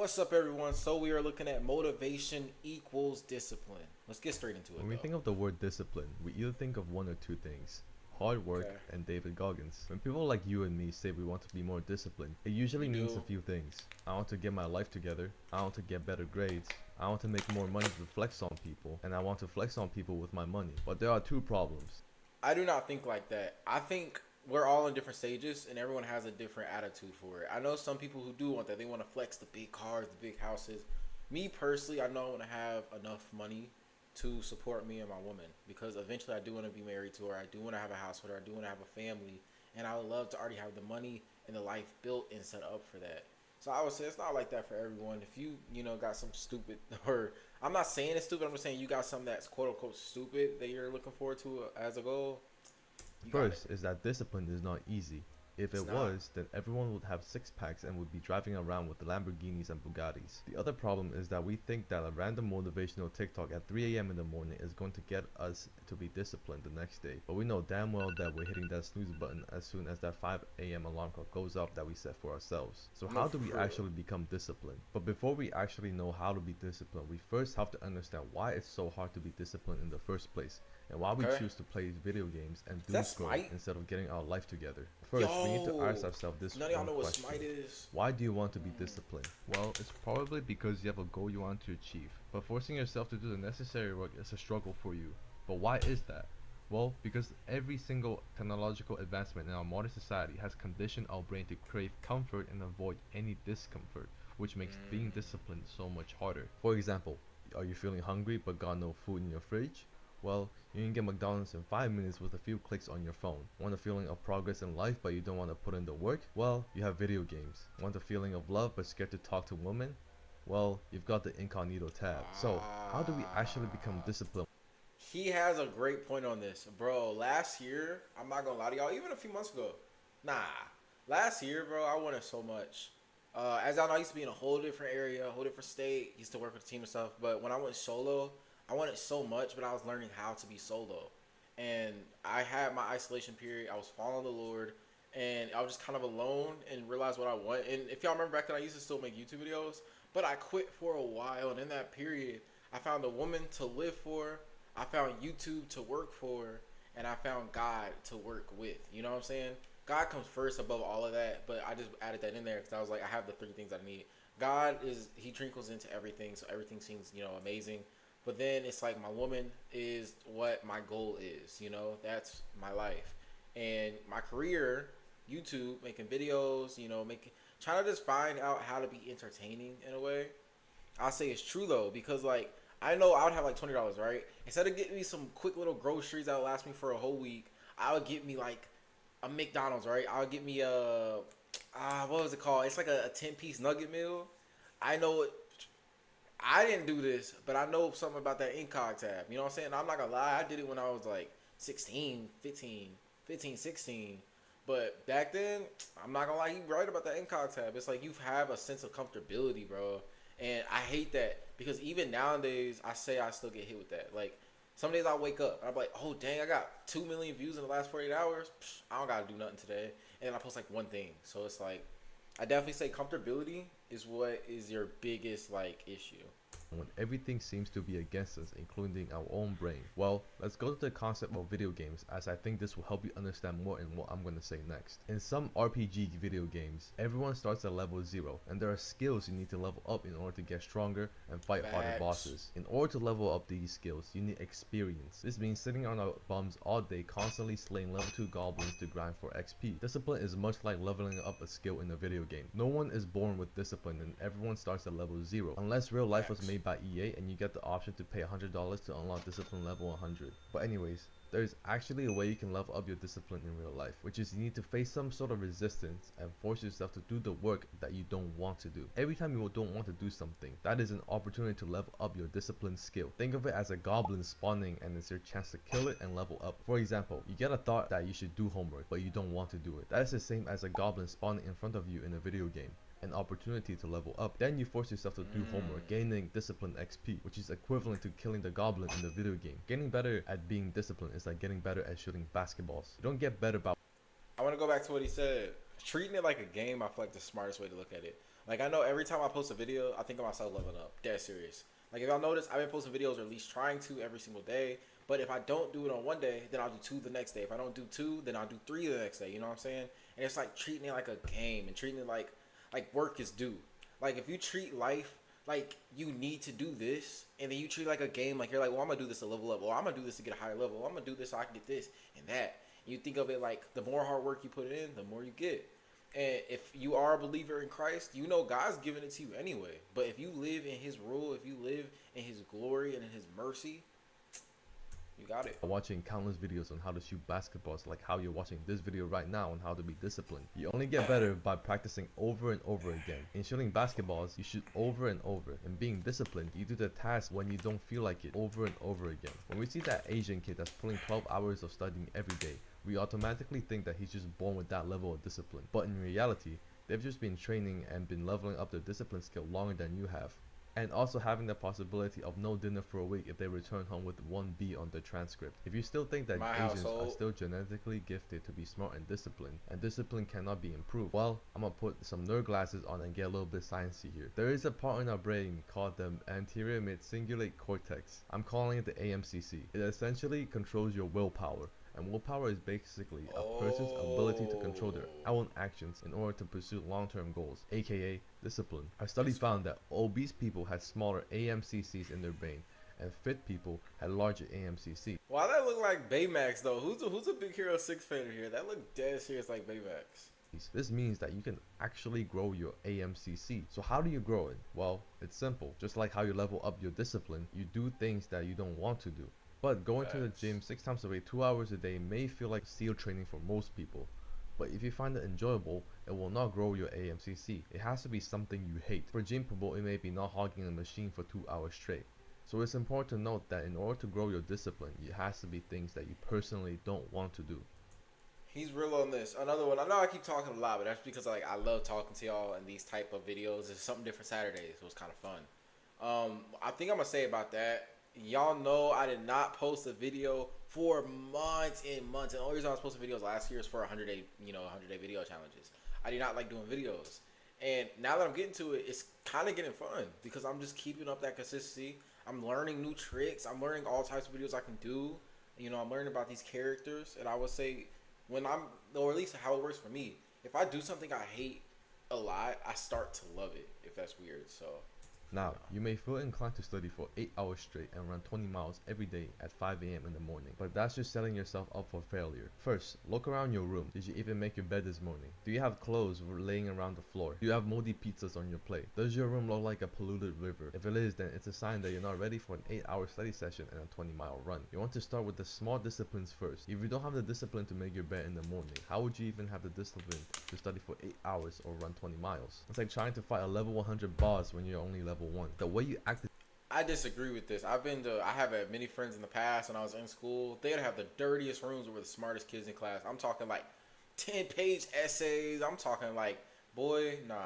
What's up, everyone? So we are looking at motivation equals discipline. Let's get straight into it, When we think though. of the word discipline, we either think of one or two things: hard work Okay, and David Goggins. When people like you and me say we want to be more disciplined, it usually we means a do. few things. I want to get my life together, I want to get better grades, I want to make more money to flex on people, and I want to flex on people with my money. But there are two problems. I do not think like that. I think we're all in different stages, and everyone has a different attitude for it. I know some people who do want that. They want to flex the big cars, the big houses. Me personally, I know I want to have enough money to support me and my woman because eventually I do want to be married to her. I do want to have a house with her. I do want to have a family, and I would love to already have the money and the life built and set up for that. So I would say it's not like that for everyone. If you got some stupid, or I'm not saying it's stupid. I'm just saying you got something that's quote unquote stupid that you're looking forward to as a goal. You got it. First is that discipline is not easy. If It's it not. was, then everyone would have six packs and would be driving around with Lamborghinis and Bugattis. The other problem is that we think that a random motivational TikTok at 3 a.m. in the morning is going to get us to be disciplined the next day. But we know damn well that we're hitting that snooze button as soon as that 5 a.m. alarm clock goes off that we set for ourselves. So No, how do we for real. actually become disciplined? But before we actually know how to be disciplined, we first have to understand why it's so hard to be disciplined in the first place, and why we Okay. choose to play video games and Is that doom scroll Smite? instead of getting our life together. First, we need to ask Yo, ourselves this none of y'all one know what question: Smite is. why do you want to be disciplined? Well, it's probably because you have a goal you want to achieve, but forcing yourself to do the necessary work is a struggle for you. But why is that? Well, because every single technological advancement in our modern society has conditioned our brain to crave comfort and avoid any discomfort, which makes being Mm, disciplined so much harder. For example, are you feeling hungry but got no food in your fridge? Well, you can get McDonald's in 5 minutes with a few clicks on your phone. Want a feeling of progress in life but you don't want to put in the work? Well, you have video games. Want a feeling of love but scared to talk to women? Well, you've got the incognito tab. So, how do we actually become ah, disciplined? he has a great point on this, bro. Last year, I'm not gonna lie to y'all. Even a few months ago, nah. Last year, bro, I wanted so much. As I know, I used to be in a whole different area, a whole different state. Used to work with a team and stuff. But when I went solo, I wanted so much, but I was learning how to be solo. And I had my isolation period. I was following the Lord, and I was just kind of alone and realized what I want. And if y'all remember back then, I used to still make YouTube videos, but I quit for a while. And in that period, I found a woman to live for. I found YouTube to work for, and I found God to work with. You know what I'm saying? God comes first above all of that, but I just added that in there because I was like, I have the three things I need. God is He trickles into everything, so everything seems amazing. But then it's like my woman is what my goal is. That's my life, and my career, YouTube, making videos. Making trying to just find out how to be entertaining in a way. I say it's true though because like I know I would have like $20, right? Instead of getting me some quick little groceries that would last me for a whole week, I would get me like a McDonald's, right? I would get me a what was it called? It's like a 10-piece nugget meal. I know it. I didn't do this, but I know something about that incog tab. You know what I'm saying? I'm not gonna lie, I did it when I was like 16, 15, 16. But back then, I'm not gonna lie, you right about that incog tab. It's like you have a sense of comfortability, bro. And I hate that because even nowadays, I say I still get hit with that. Like some days I wake up and I'm like, oh dang, I got 2 million views in the last 48 hours. Psh, I don't gotta do nothing today, and then I post like one thing. So it's like I definitely say comfortability is what is your biggest like issue. When everything seems to be against us, including our own brain? Well, let's go to the concept of video games, as I think this will help you understand more in what I'm going to say next. In some RPG video games, everyone starts at level 0, and there are skills you need to level up in order to get stronger and fight harder Facts. bosses. In order to level up these skills, you need experience. This means sitting on our bums all day constantly slaying level 2 goblins to grind for XP. Discipline is much like leveling up a skill in a video game. No one is born with discipline, and everyone starts at level 0, unless real life was Facts. made by EA and you get the option to pay $100 to unlock discipline level 100. But anyways, there's actually a way you can level up your discipline in real life, which is you need to face some sort of resistance and force yourself to do the work that you don't want to do. Every time you don't want to do something, that is an opportunity to level up your discipline skill. Think of it as a goblin spawning and it's your chance to kill it and level up. For example, you get a thought that you should do homework, but you don't want to do it. That is the same as a goblin spawning in front of you in a video game, an opportunity to level up. Then you force yourself to do homework, Mm. gaining discipline XP, which is equivalent to killing the goblin in the video game. Getting better at being disciplined is like getting better at shooting basketballs. You don't get better by I want to go back to what he said. Treating it like a game, I feel like the smartest way to look at it. Like I know every time I post a video, I think of myself leveling up. Dead serious. Like if y'all notice, I've been posting videos or at least trying to every single day. But if I don't do it on one day, then I'll do two the next day. If I don't do two, then I'll do three the next day. You know what I'm saying? And it's like treating it like a game and treating it like work is due. Like if you treat life like you need to do this, and then you treat it like a game, like you're like, well, I'm gonna do this to level up, or I'm gonna do this to get a higher level, or I'm gonna do this so I can get this and that. And you think of it like the more hard work you put in, the more you get. And if you are a believer in Christ, you know God's giving it to you anyway. But if you live in His rule, if you live in His glory and in His mercy, you got it. Watching countless videos on how to shoot basketballs, like how you're watching this video right now on how to be disciplined. You only get better by practicing over and over again. In shooting basketballs, you shoot over and over. In being disciplined, you do the task when you don't feel like it over and over again. When we see that Asian kid that's pulling 12 hours of studying every day, we automatically think that he's just born with that level of discipline. But in reality, they've just been training and been leveling up their discipline skill longer than you have. And also having the possibility of no dinner for a week if they return home with 1B on their transcript. If you still think that Asians are still genetically gifted to be smart and discipline cannot be improved, well, I'm gonna put some nerd glasses on and get a little bit sciencey here. There is a part in our brain called the anterior mid-cingulate cortex. I'm calling it the AMCC. It essentially controls your willpower. And willpower is basically a person's ability to control their own actions in order to pursue long-term goals, aka discipline. Our study found that obese people had smaller AMCCs in their brain, and fit people had larger AMCC. Why that look like Baymax though? Who's a Big Hero 6 fan here? That look dead serious like Baymax. This means that you can actually grow your AMCC. So how do you grow it? Well, it's simple. Just like how you level up your discipline, you do things that you don't want to do. But going to the gym 6 times a week, 2 hours a day may feel like SEAL training for most people. But if you find it enjoyable, it will not grow your AMCC. It has to be something you hate. For gym people, it may be not hogging a machine for 2 hours straight. So it's important to note that in order to grow your discipline, it has to be things that you personally don't want to do. He's real on this. Another one. I know I keep talking a lot, but that's because like I love talking to y'all in these type of videos. It's something different Saturdays. So it's kind of fun. I think I'm gonna say about that. Y'all know I did not post a video for months and months. And the only reason I was posting videos last year is for 100-day, 100-day video challenges. I do not like doing videos. And now that I'm getting to it, it's kind of getting fun because I'm just keeping up that consistency. I'm learning new tricks. I'm learning all types of videos I can do. I'm learning about these characters. And I would say or at least how it works for me, if I do something I hate a lot, I start to love it, if that's weird. So now, you may feel inclined to study for 8 hours straight and run 20 miles every day at 5 a.m. in the morning, but that's just setting yourself up for failure. First, look around your room. Did you even make your bed this morning? Do you have clothes laying around the floor? Do you have moldy pizzas on your plate? Does your room look like a polluted river? If it is, then it's a sign that you're not ready for an 8-hour study session and a 20-mile run. You want to start with the small disciplines first. If you don't have the discipline to make your bed in the morning, how would you even have the discipline to study for 8 hours or run 20 miles? It's like trying to fight a level 100 boss when you're only level 1. The way you act. I disagree with this. I have had many friends in the past when I was in school. They'd have the dirtiest rooms with the smartest kids in class. I'm talking like 10-page essays. I'm talking like, boy, nah.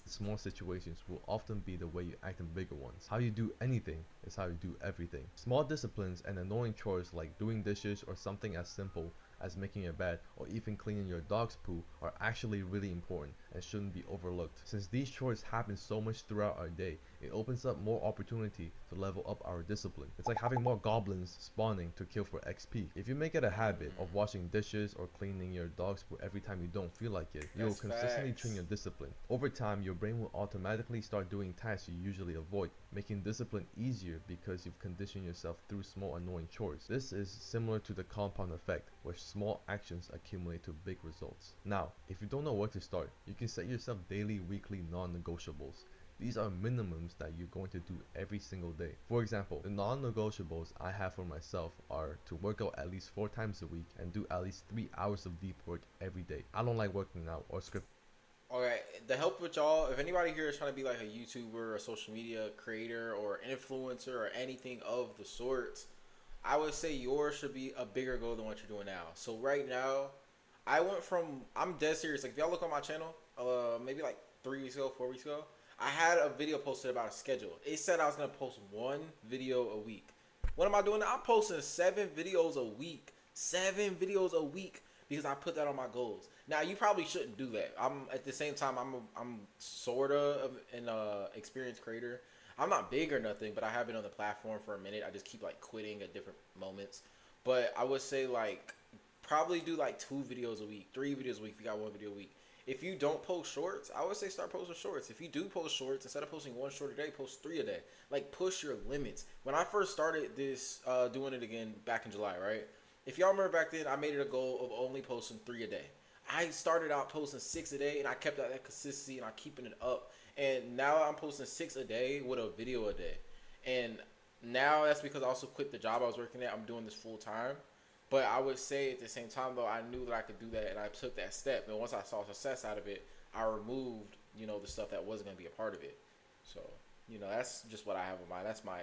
Small situations will often be the way you act in bigger ones. How you do anything is how you do everything. Small disciplines and annoying chores like doing dishes or something as simple as making your bed or even cleaning your dog's poo are actually really important and shouldn't be overlooked. Since these chores happen so much throughout our day, it opens up more opportunity to level up our discipline. It's like having more goblins spawning to kill for XP. If you make it a habit of washing dishes or cleaning your dog's poo every time you don't feel like it, you'll consistently train your discipline. Over time, your brain will automatically start doing tasks you usually avoid, making discipline easier because you've conditioned yourself through small annoying chores. This is similar to the compound effect, where small actions accumulate to big results. Now, if you don't know where to start, you can set yourself daily, weekly non-negotiables. These are minimums that you're going to do every single day. For example, the non-negotiables I have for myself are to work out at least 4 times a week and do at least 3 hours of deep work every day. I don't like working out or script. Alright, to help with y'all, if anybody here is trying to be like a YouTuber, a social media creator, or influencer, or anything of the sorts, I would say yours should be a bigger goal than what you're doing now. So right now, I'm dead serious. Like if y'all look on my channel, maybe like 3 weeks ago, 4 weeks ago, I had a video posted about a schedule. It said I was going to post 1 video a week. What am I doing now? I'm posting 7 videos a week. 7 videos a week because I put that on my goals. Now you probably shouldn't do that. I'm at the same time I'm sort of an experienced creator. I'm not big or nothing, but I have been on the platform for a minute. I just keep like quitting at different moments. But I would say like probably do like 2 videos a week, 3 videos a week if you got 1 video a week. If you don't post shorts, I would say start posting shorts. If you do post shorts, instead of posting 1 short a day, post 3 a day. Like push your limits. When I first started this, doing it again back in July, right? If y'all remember back then, I made it a goal of only posting 3 a day. I started out posting 6 a day, and I kept that consistency, and I'm keeping it up. And now I'm posting 6 a day with a video a day. And now that's because I also quit the job I was working at. I'm doing this full time. But I would say at the same time though, I knew that I could do that, and I took that step. And once I saw success out of it, I removed, the stuff that wasn't gonna be a part of it. So, that's just what I have in mind. That's my,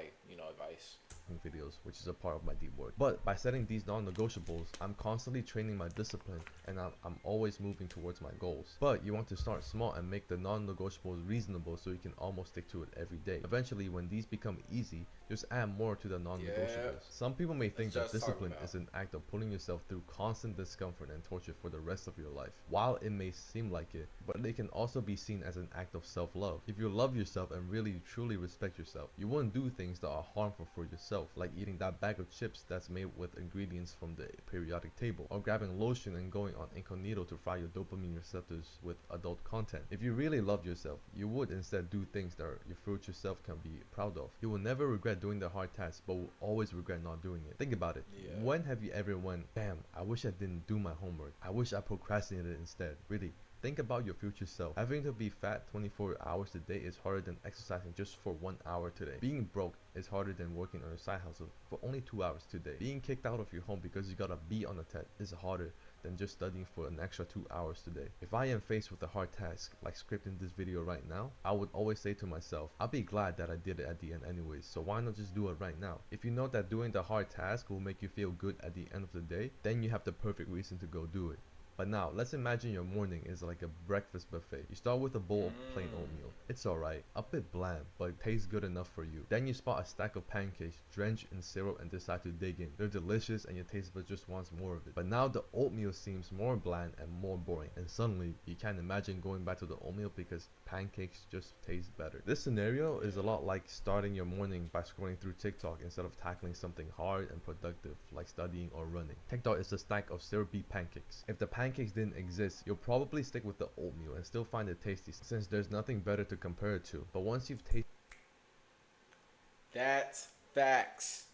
advice. Videos, which is a part of my deep work. But by setting these non-negotiables, I'm constantly training my discipline, and I'm always moving towards my goals. But you want to start small and make the non-negotiables reasonable so you can almost stick to it every day. Eventually, when these become easy, just add more to the non-negotiables. Some people may think that discipline is an act of putting yourself through constant discomfort and torture for the rest of your life. While it may seem like it, but it can also be seen as an act of self-love. If you love yourself and really truly respect yourself, you wouldn't do things that are harmful for yourself, like eating that bag of chips that's made with ingredients from the periodic table, or grabbing lotion and going on incognito to fry your dopamine receptors with adult content. If you really love yourself, you would instead do things that your future self can be proud of. You will never regret doing the hard tasks, but will always regret not doing it. Think about it. Yeah. When have you ever went, damn, I wish I didn't do my homework. I wish I procrastinated instead. Really. Think about your future self. Having to be fat 24 hours a day is harder than exercising just for 1 hour today. Being broke is harder than working on your side hustle for only 2 hours today. Being kicked out of your home because you got a B on the test is harder than just studying for an extra 2 hours today. If I am faced with a hard task, like scripting this video right now, I would always say to myself, I'll be glad that I did it at the end anyways, so why not just do it right now? If you know that doing the hard task will make you feel good at the end of the day, then you have the perfect reason to go do it. But now, let's imagine your morning is like a breakfast buffet. You start with a bowl of plain oatmeal. It's alright, a bit bland, but it tastes good enough for you. Then you spot a stack of pancakes drenched in syrup and decide to dig in. They're delicious and your taste bud just wants more of it. But now the oatmeal seems more bland and more boring, and suddenly you can't imagine going back to the oatmeal because pancakes just taste better. This scenario is a lot like starting your morning by scrolling through TikTok instead of tackling something hard and productive like studying or running. TikTok is a stack of syrupy pancakes. If the pancakes didn't exist, you'll probably stick with the oatmeal and still find it tasty since there's nothing better to compare it to. But once you've tasted, That's facts,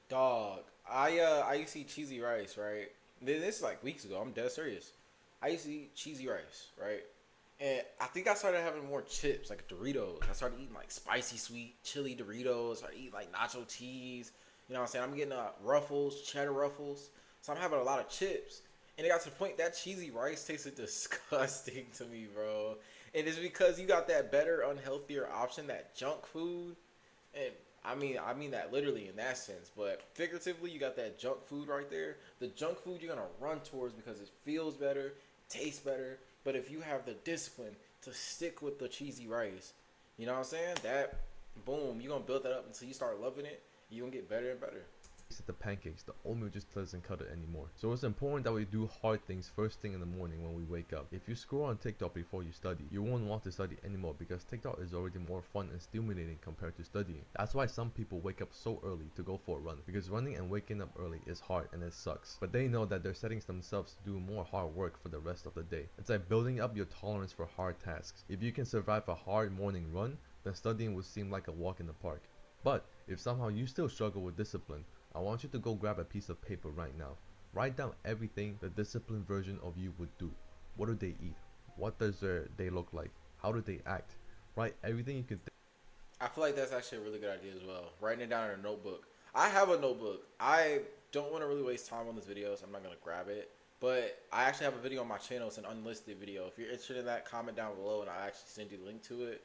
dog. I used to eat cheesy rice, right? This is like weeks ago. I'm dead serious. I used to eat cheesy rice, right? And I think I started having more chips, like Doritos. I started eating like spicy sweet chili Doritos. I started eating like nacho cheese. You know what I'm saying? I'm getting Ruffles, cheddar Ruffles. So I'm having a lot of chips. And it got to the point that cheesy rice tasted disgusting to me, bro. And it's because you got that better, unhealthier option, that junk food. And I mean that literally in that sense, but figuratively, you got that junk food right there. The junk food you're gonna run towards because it feels better, tastes better. But if you have the discipline to stick with the cheesy rice, you know what I'm saying? That, boom, you're gonna build that up until you start loving it. You're gonna get better and better. the pancakes, the oatmeal just doesn't cut it anymore. So it's important that we do hard things first thing in the morning when we wake up. If you scroll on TikTok before you study, you won't want to study anymore because TikTok is already more fun and stimulating compared to studying. That's why some people wake up so early to go for a run, because running and waking up early is hard and it sucks. But they know that they're setting themselves to do more hard work for the rest of the day. It's like building up your tolerance for hard tasks. If you can survive a hard morning run, then studying would seem like a walk in the park. But if somehow you still struggle with discipline, I want you to go grab a piece of paper right now. Write down everything the disciplined version of you would do. What do they eat? What does their day look like? How do they act? Write everything you can think. I feel like that's actually a really good idea as well. Writing it down in a notebook. I have a notebook. I don't want to really waste time on this video, so I'm not going to grab it. But I actually have a video on my channel. It's an unlisted video. If you're interested in that, comment down below and I'll actually send you the link to it.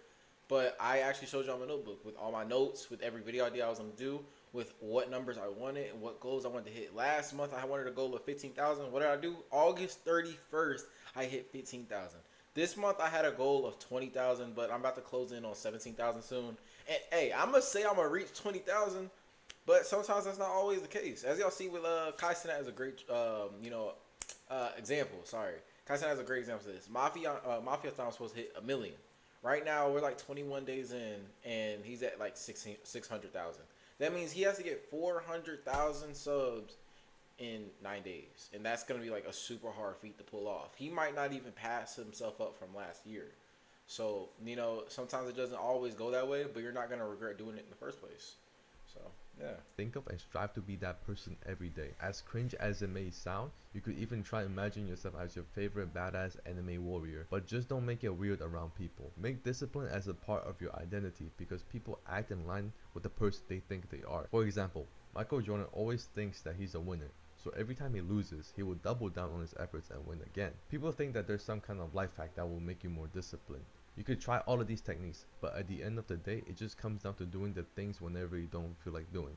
But I actually showed you on my notebook with all my notes, with every video idea I was going to do, with what numbers I wanted and what goals I wanted to hit. Last month, I wanted a goal of 15,000. What did I do? August 31st, I hit 15,000. This month, I had a goal of 20,000, but I'm about to close in on 17,000 soon. And, hey, I'm going to say I'm going to reach 20,000, but sometimes that's not always the case. As y'all see with Kai Cenat is a great, example. Sorry. Kaizen has a great example of this. Mafia Thon was supposed to hit 1 million. Right now, we're like 21 days in, and he's at like 600,000. That means he has to get 400,000 subs in 9 days, and that's gonna be like a super hard feat to pull off. He might not even pass himself up from last year. So sometimes it doesn't always go that way, but you're not gonna regret doing it in the first place. So yeah. Think of and strive to be that person every day. As cringe as it may sound, you could even try imagine yourself as your favorite badass anime warrior, but just don't make it weird around people. Make discipline as a part of your identity because people act in line with the person they think they are. For example, Michael Jordan always thinks that he's a winner. So every time he loses, he will double down on his efforts and win again. People think that there's some kind of life hack that will make you more disciplined. You could try all of these techniques, but at the end of the day, it just comes down to doing the things whenever you don't feel like doing.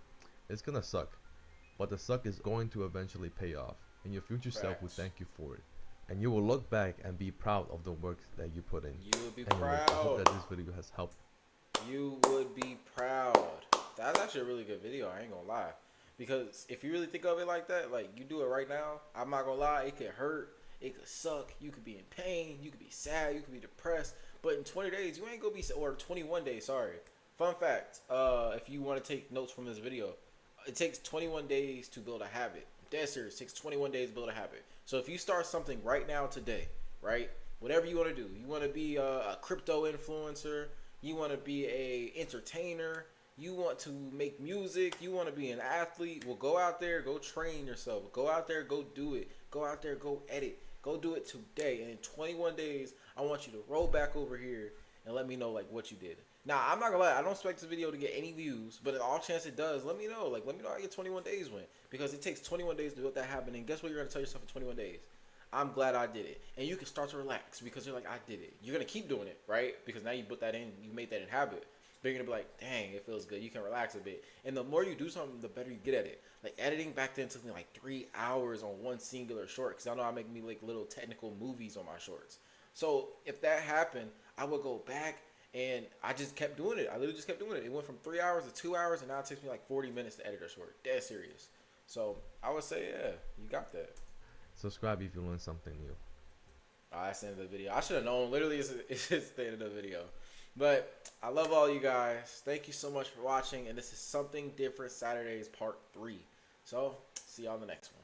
It's gonna suck, but the suck is going to eventually pay off, and your future self will thank you for it. And you will look back and be proud of the work that you put in. You would be Anyway, proud. I hope that this video has helped. You would be proud. That's actually a really good video. I ain't gonna lie. Because if you really think of it like that, like you do it right now, I'm not gonna lie, it could hurt, it could suck, you could be in pain, you could be sad, you could be depressed. But in 20 days, you ain't gonna be, or 21 days, sorry. Fun fact, if you want to take notes from this video, it takes 21 days to build a habit. Dead serious, it takes 21 days to build a habit. So if you start something right now today, right, whatever you want to do, you want to be a crypto influencer, you want to be a entertainer, you want to make music, you want to be an athlete, well, go out there, go train yourself. Go out there, go do it. Go out there, go edit. Go do it today. And in 21 days, I want you to roll back over here and let me know, like, what you did. Now, I'm not going to lie. I don't expect this video to get any views, but all chance it does, let me know. Like, let me know how your 21 days went. Because it takes 21 days to do that happen. And guess what you're going to tell yourself in 21 days? I'm glad I did it. And you can start to relax because you're like, I did it. You're going to keep doing it, right? Because now you put that in, you made that in habit. But you're going to be like, dang, it feels good. You can relax a bit. And the more you do something, the better you get at it. Like, editing back then took me like 3 hours on one singular short. Because I know I make me like little technical movies on my shorts. So if that happened, I would go back and I just kept doing it. I literally just kept doing it. It went from 3 hours to 2 hours. And now it takes me like 40 minutes to edit a short. Dead serious. So I would say, yeah, you got that. Subscribe if you learned something new. That's the end of the video. I should have known. Literally, it's the end of the video. But I love all you guys. Thank you so much for watching. And this is Something Different Saturdays Part 3. So, see y'all in the next one.